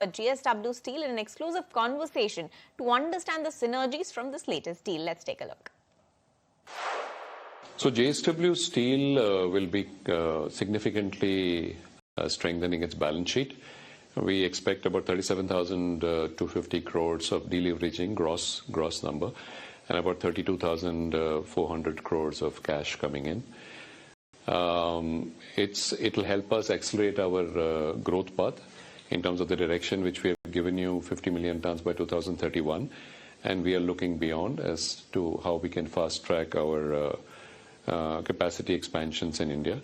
at JSW Steel in an exclusive conversation to understand the synergies from this latest deal. Let's take a look. So JSW Steel will be significantly strengthening its balance sheet. We expect about 37,250 crores of deleveraging gross number, and about 32,400 crores of cash coming in. It'll help us accelerate our growth path in terms of the direction which we have given you, 50 million tons by 2031, and we are looking beyond as to how we can fast track our capacity expansions in India,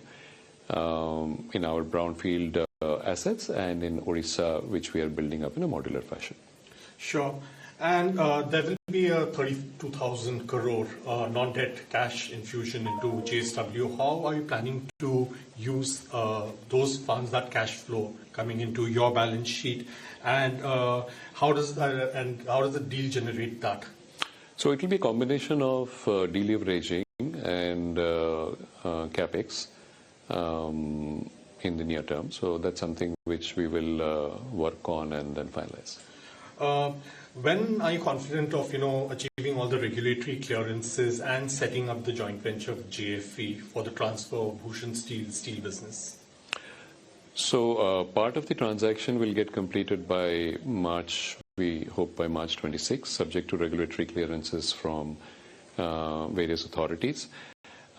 in our brownfield assets, and in Odisha, which we are building up in a modular fashion. Sure. And there will be a 32,000 crore non-debt cash infusion into JSW. How are you planning to use those funds, that cash flow coming into your balance sheet, and how does the deal generate that? So it will be a combination of deleveraging and capex in the near term. So that's something which we will work on and then finalize. When are you confident of achieving all the regulatory clearances and setting up the joint venture of JFE for the transfer of Bhushan steel business? So part of the transaction will get completed by March. We hope by March 26, subject to regulatory clearances from various authorities.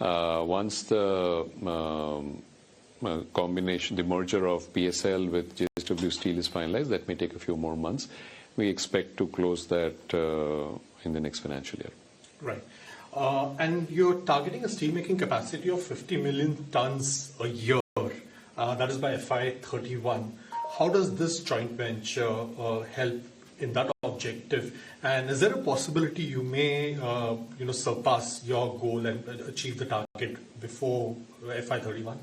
Once the combination, the merger of PSL with JSW Steel is finalized, that may take a few more months. We expect to close that in the next financial year. Right. And you're targeting a steelmaking capacity of 50 million tons a year. That is by FY31. How does this joint venture help in that objective? And is there a possibility you may surpass your goal and achieve the target before FY31?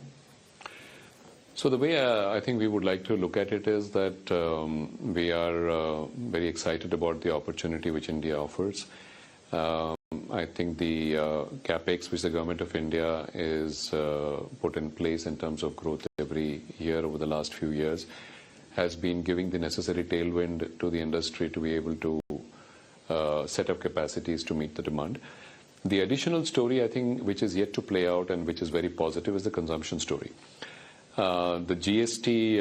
So the way I think we would like to look at it is that we are very excited about the opportunity which India offers. I think the capex which the government of India is put in place in terms of growth every year over the last few years has been giving the necessary tailwind to the industry to be able to set up capacities to meet the demand. The additional story, I think, which is yet to play out and which is very positive, is the consumption story. The GST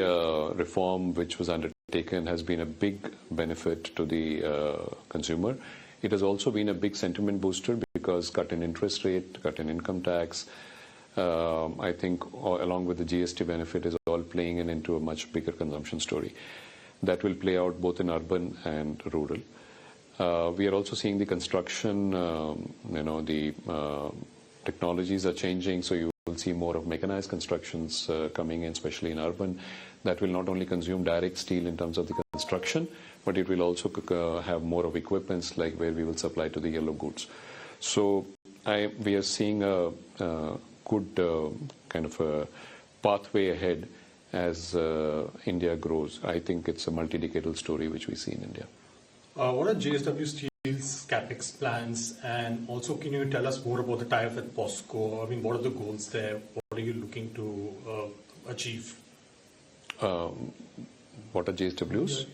reform which was undertaken has been a big benefit to the consumer. It has also been a big sentiment booster because cut in interest rate, cut in income tax, I think along with the GST benefit is all playing into a much bigger consumption story. That will play out both in urban and rural. We are also seeing the construction, the technologies are changing, so you will see more of mechanized constructions coming in, especially in urban. That will not only consume direct steel in terms of the construction, but it will also have more of equipments like where we will supply to the yellow goods. So we are seeing a good kind of a pathway ahead as India grows. I think it's a multi-decadal story which we see in India. What are JSW Steel's capex plans, and also can you tell us more about the tie-up with POSCO? I mean, what are the goals there? What are you looking to achieve? What are JSW's?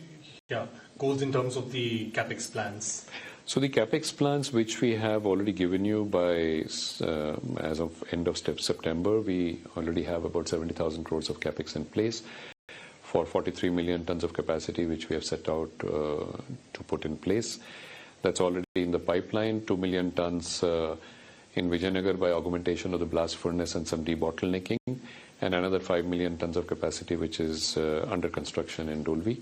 Yeah, goals in terms of the capex plans. So the capex plans which we have already given you by as of end of September, we already have about 70,000 crores of capex in place for 43 million tons of capacity which we have set out to put in place. That's already in the pipeline, 2 million tons in Vijayanagar by augmentation of the blast furnace and some debottlenecking, and another 5 million tons of capacity which is under construction in Dolvi.